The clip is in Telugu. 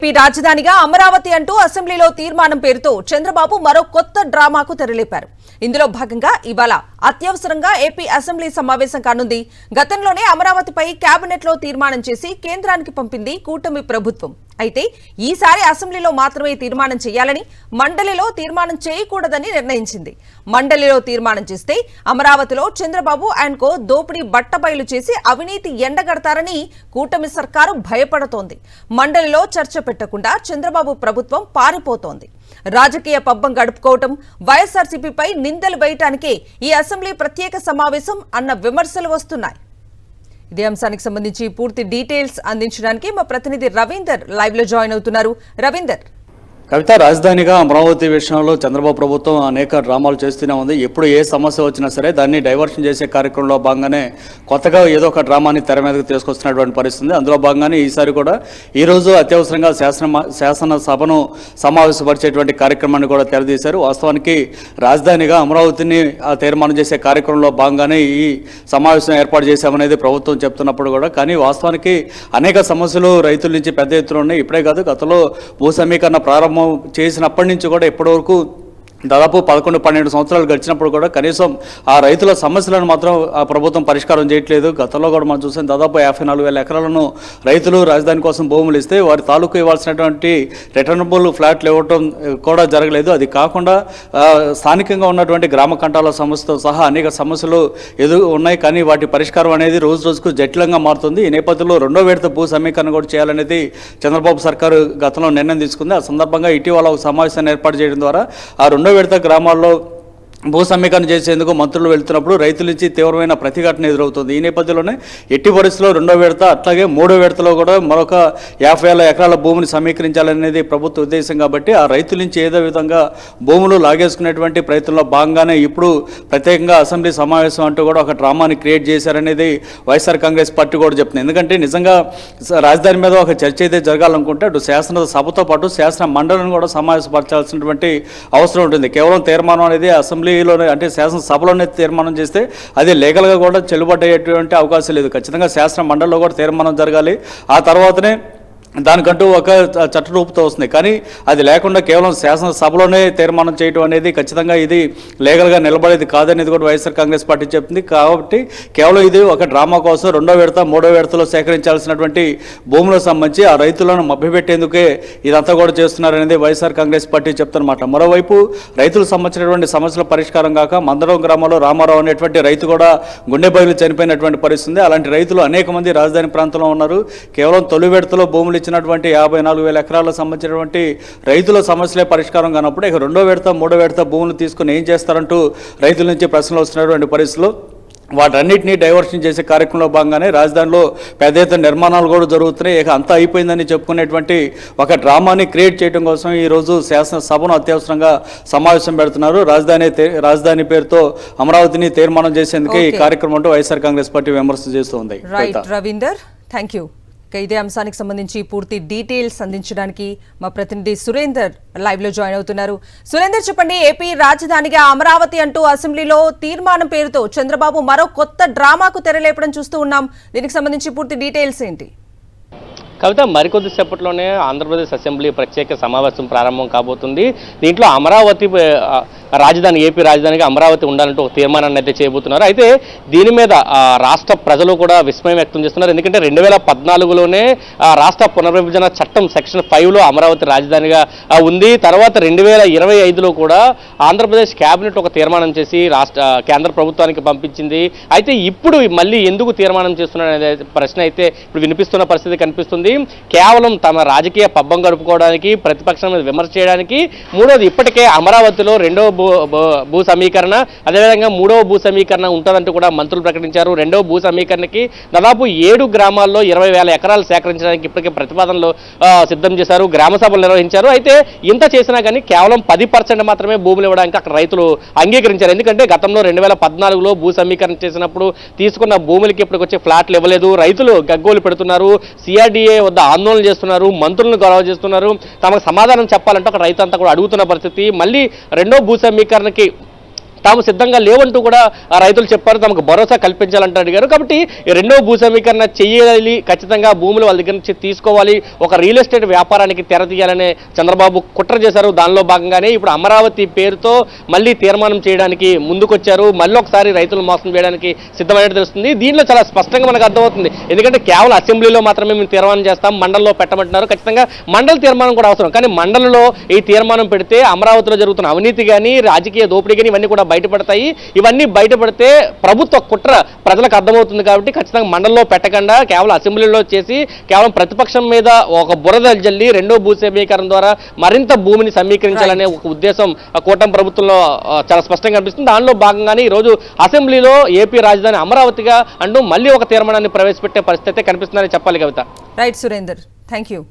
రాజధానిగా అమరావతి అంటూ అసెంబ్లీలో తీర్మానం పేరుతో చంద్రబాబు మరో కొత్త డ్రామాకు తెరలేపారు. ఇందులో భాగంగా ఇవాళ అత్యవసరంగా ఏపీ అసెంబ్లీ సమావేశం కానుంది. గతంలోనే అమరావతిపై కేబినెట్ లో తీర్మానం చేసి కేంద్రానికి పంపింది కూటమి ప్రభుత్వం. అయితే ఈసారి అసెంబ్లీలో మాత్రమే తీర్మానం చేయాలని, మండలిలో తీర్మానం చేయకూడదని నిర్ణయించింది. మండలిలో తీర్మానం చేస్తే అమరావతిలో చంద్రబాబు అండ్ కో దోపిడీ బట్టబయలు చేసి అవినీతి ఎండగడతారని కూటమి సర్కారు భయపడుతోంది. మండలిలో చర్చ పెట్టకుండా చంద్రబాబు ప్రభుత్వం పారిపోతోంది. రాజకీయ పబ్బం గడుపుకోవటం, వైఎస్ఆర్సీపీపై నిందలు వేయటానికే ఈ అసెంబ్లీ ప్రత్యేక సమావేశం అన్న విమర్శలు వస్తున్నాయి. ఇదే అంశానికి సంబంధించి పూర్తి డీటెయిల్స్ అందించడానికి మా ప్రతినిధి రవీందర్ లైవ్ లో జాయిన్ అవుతున్నారు. రవీందర్, కవిత, రాజధానిగా అమరావతి విషయంలో చంద్రబాబు ప్రభుత్వం అనేక డ్రామాలు చేస్తూనే ఉంది. ఎప్పుడు ఏ సమస్య వచ్చినా సరే దాన్ని డైవర్షన్ చేసే కార్యక్రమంలో భాగంగానే కొత్తగా ఏదో ఒక డ్రామాని తెర మీదకి తీసుకొస్తున్నటువంటి పరిస్థితి. అందులో భాగంగానే ఈసారి కూడా ఈరోజు అత్యవసరంగా శాసనసభను సమావేశపరిచేటువంటి కార్యక్రమాన్ని కూడా తెరదీశారు. వాస్తవానికి రాజధానిగా అమరావతిని తీర్మానం చేసే కార్యక్రమంలో భాగంగానే ఈ సమావేశం ఏర్పాటు చేశామనేది ప్రభుత్వం చెప్తున్నప్పుడు కూడా, కానీ వాస్తవానికి అనేక సమస్యలు రైతుల నుంచి పెద్ద ఎత్తున ఉన్నాయి. ఇప్పుడే కాదు, గతంలో భూ సమీకరణ ప్రారంభం చేసినప్పటి నుంచి కూడా ఇప్పటివరకు దాదాపు 11-12 సంవత్సరాలు గడిచినప్పుడు కూడా కనీసం ఆ రైతుల సమస్యలను మాత్రం ఆ ప్రభుత్వం పరిష్కారం చేయట్లేదు. గతంలో కూడా మనం చూసాం, దాదాపు 54,000 ఎకరాలను రైతులు రాజధాని కోసం భూములు ఇస్తే వారి తాలూకు ఇవ్వాల్సినటువంటి రిటర్నబుల్ ఫ్లాట్లు ఇవ్వటం కూడా జరగలేదు. అది కాకుండా స్థానికంగా ఉన్నటువంటి గ్రామ కంటాల సమస్యతో సహా అనేక సమస్యలు ఉన్నాయి. కానీ వాటి పరిష్కారం అనేది రోజు రోజుకు జటిలంగా మారుతుంది. ఈ నేపథ్యంలో రెండో విడత భూ సమీకరణ కూడా చేయాలనేది చంద్రబాబు సర్కారు గతంలో నిర్ణయం తీసుకుంది. ఆ సందర్భంగా ఇటీవల ఒక సమావేశాన్ని ఏర్పాటు చేయడం ద్వారా ఆ రెండో విడత గ్రామాల్లో భూ సమీకరణ చేసేందుకు మంత్రులు వెళ్తున్నప్పుడు రైతుల నుంచి తీవ్రమైన ప్రతిఘటన ఎదురవుతుంది. ఈ నేపథ్యంలోనే ఎట్టి పరిస్థితుల్లో రెండో విడత అట్లాగే మూడో విడతలో కూడా మరొక 50,000 ఎకరాల భూమిని సమీకరించాలనేది ప్రభుత్వ ఉద్దేశం. కాబట్టి ఆ రైతుల నుంచి ఏదో విధంగా భూములు లాగేసుకునేటువంటి ప్రయత్నంలో భాగంగానే ఇప్పుడు ప్రత్యేకంగా అసెంబ్లీ సమావేశం అంటూ కూడా ఒక డ్రామాని క్రియేట్ చేశారనేది వైఎస్ఆర్ కాంగ్రెస్ పార్టీ కూడా చెప్తుంది. ఎందుకంటే నిజంగా రాజధాని మీద ఒక చర్చ అయితే జరగాలనుకుంటే అటు శాసనసభతో పాటు శాసన మండలిని కూడా సమావేశపరచాల్సినటువంటి అవసరం ఉంటుంది. కేవలం తీర్మానం అనేది అసెంబ్లీలోనే అంటే శాసనసభలోనే తీర్మానం చేస్తే అది లీగల్గా కూడా చెల్లుబాటు అయ్యేటువంటి అవకాశం లేదు. ఖచ్చితంగా శాసన మండలిలో కూడా తీర్మానం జరగాలి. ఆ తర్వాతనే దానికంటూ ఒక చట్టరూపుతో వస్తుంది. కానీ అది లేకుండా కేవలం శాసనసభలోనే తీర్మానం చేయడం అనేది ఖచ్చితంగా ఇది లీగల్గా నిలబడేది కాదనేది కూడా వైఎస్ఆర్ కాంగ్రెస్ పార్టీ చెప్తుంది. కాబట్టి కేవలం ఇది ఒక డ్రామా కోసం రెండో విడత మూడో విడతలో సేకరించాల్సినటువంటి భూములకు సంబంధించి ఆ రైతులను మభ్యపెట్టేందుకే ఇదంతా కూడా చేస్తున్నారనేది వైఎస్ఆర్ కాంగ్రెస్ పార్టీ చెప్తున్నమాట. మరోవైపు రైతులకు సంబంధించినటువంటి సమస్యల పరిష్కారం కాక మందరం గ్రామంలో రామారావు అనేటువంటి రైతు కూడా గుండె బయలు చనిపోయినటువంటి పరిస్థితి. అలాంటి రైతులు అనేక మంది రాజధాని ప్రాంతంలో ఉన్నారు. కేవలం తొలి విడతలో భూములు ఇచ్చినటువంటి 54,000 ఎకరాలకు సంబంధించినటువంటి రైతుల సమస్యలే పరిష్కారం కానప్పుడు ఇక రెండో విడత మూడో విడత భూములు తీసుకుని ఏం చేస్తారంటూ రైతుల నుంచి ప్రశ్నలు వస్తున్నటువంటి పరిస్థితుల్లో వాటన్నిటినీ డైవర్షన్ చేసే కార్యక్రమంలో భాగంగానే రాజధానిలో పెద్ద ఎత్తున నిర్మాణాలు కూడా జరుగుతున్నాయి. ఇక అంతా అయిపోయిందని చెప్పుకునేటువంటి ఒక డ్రామాని క్రియేట్ చేయడం కోసం ఈరోజు శాసనసభను అత్యవసరంగా సమావేశం పెడుతున్నారు. రాజధాని పేరుతో అమరావతిని తీర్మానం చేసేందుకే ఈ కార్యక్రమం అంటూ వైఎస్ఆర్ కాంగ్రెస్ పార్టీ విమర్శ చేస్తుంది. Ravinder, thank you. ఇదే అంశానికి సంబంధించి పూర్తి డీటెయిల్స్ అందించడానికి మా ప్రతినిధి సురేందర్ లైవ్ లో జాయిన్ అవుతున్నారు. సురేందర్, చెప్పండి, ఏపీ రాజధానిగా అమరావతి అంటూ అసెంబ్లీలో తీర్మానం పేరుతో చంద్రబాబు మరో కొత్త డ్రామాకు తెరలేపడం చూస్తూ ఉన్నాం. దీనికి సంబంధించి పూర్తి డీటెయిల్స్ ఏంటి? కవిత, మరికొద్ది సేపట్లోనే ఆంధ్రప్రదేశ్ అసెంబ్లీ ప్రత్యేక సమావేశం ప్రారంభం కాబోతుంది. దీంట్లో అమరావతి రాజధాని, ఏపీ రాజధానిగా అమరావతి ఉండాలంటూ ఒక తీర్మానాన్ని అయితే చేయబోతున్నారు. అయితే దీని మీద రాష్ట్ర ప్రజలు కూడా విస్మయం వ్యక్తం చేస్తున్నారు. ఎందుకంటే 2014లోనే రాష్ట్ర పునర్విభజన చట్టం సెక్షన్ 5లో అమరావతి రాజధానిగా ఉంది. తర్వాత 2025లో కూడా ఆంధ్రప్రదేశ్ కేబినెట్ ఒక తీర్మానం చేసి కేంద్ర ప్రభుత్వానికి పంపించింది. అయితే ఇప్పుడు మళ్ళీ ఎందుకు తీర్మానం చేస్తున్నారనే ప్రశ్న అయితే ఇప్పుడు వినిపిస్తున్న పరిస్థితి కనిపిస్తుంది. కేవలం తమ రాజకీయ పబ్బం గడుపుకోవడానికి, ప్రతిపక్షం మీద విమర్శ చేయడానికి, మూడోది ఇప్పటికే అమరావతిలో రెండో భూ సమీకరణ, అదేవిధంగా మూడవ భూ సమీకరణ ఉంటుందంటూ కూడా మంత్రులు ప్రకటించారు. రెండవ భూ సమీకరణకి దాదాపు 7 గ్రామాల్లో 20,000 ఎకరాలు సేకరించడానికి ఇప్పటికే ప్రతిపాదనలు సిద్ధం చేశారు, గ్రామ సభలు నిర్వహించారు. అయితే ఇంత చేసినా కానీ కేవలం 10% మాత్రమే భూములు ఇవ్వడానికి అక్కడ రైతులు అంగీకరించారు. ఎందుకంటే గతంలో 2014లో భూ సమీకరణ చేసినప్పుడు తీసుకున్న భూములకి ఇప్పటికి వచ్చే ఫ్లాట్లు ఇవ్వలేదు. రైతులు గగ్గోలు పెడుతున్నారు, సిఆర్డీఏ వద్ద ఆందోళన చేస్తున్నారు, మంత్రులను గొడవ చేస్తున్నారు. తమకు సమాధానం చెప్పాలంటే ఒక రైతు అంతా కూడా అడుగుతున్న పరిస్థితి. మళ్ళీ రెండో భూ సమీకరణకి తాము సిద్ధంగా లేవంటూ కూడా రైతులు చెప్పారు. తమకు భరోసా కల్పించాలంటూ అడిగారు. కాబట్టి ఈ రెండో భూ సమీకరణ చేయాలి, ఖచ్చితంగా భూములు వాళ్ళ దగ్గర నుంచి తీసుకోవాలి, ఒక రియల్ ఎస్టేట్ వ్యాపారానికి తెర తీయాలనే చంద్రబాబు కుట్ర చేశారు. దానిలో భాగంగానే ఇప్పుడు అమరావతి పేరుతో మళ్ళీ తీర్మానం చేయడానికి ముందుకొచ్చారు. మళ్ళీ ఒకసారి రైతులు మోసం చేయడానికి సిద్ధమైనట్టు తెలుస్తుంది. దీనిలో చాలా స్పష్టంగా మనకు అర్థమవుతుంది. ఎందుకంటే కేవలం అసెంబ్లీలో మాత్రమే మేము తీర్మానం చేస్తాం, మండలిలో పెట్టమంటున్నారు. ఖచ్చితంగా మండలి తీర్మానం కూడా అవసరం. కానీ మండలిలో ఈ తీర్మానం పెడితే అమరావతిలో జరుగుతున్న అవినీతి కానీ, రాజకీయ దోపిడీ కానీ ఇవన్నీ కూడా బయటపడతాయి. ఇవన్నీ బయటపడితే ప్రభుత్వ కుట్ర ప్రజలకు అర్థమవుతుంది. కాబట్టి ఖచ్చితంగా మండలిలో పెట్టకుండా కేవలం అసెంబ్లీలో చేసి కేవలం ప్రతిపక్షం మీద ఒక బురద జల్లి రెండో భూ సమీకరణ ద్వారా మరింత భూమిని సమీకరించాలనే ఒక ఉద్దేశం కూటమి ప్రభుత్వంలో చాలా స్పష్టంగా కనిపిస్తుంది. దానిలో భాగంగానే ఈరోజు అసెంబ్లీలో ఏపీ రాజధాని అమరావతిగా అంటూ మళ్ళీ ఒక తీర్మానాన్ని ప్రవేశపెట్టే పరిస్థితి కనిపిస్తుందని చెప్పాలి Kavitha. Right Surender, thank you.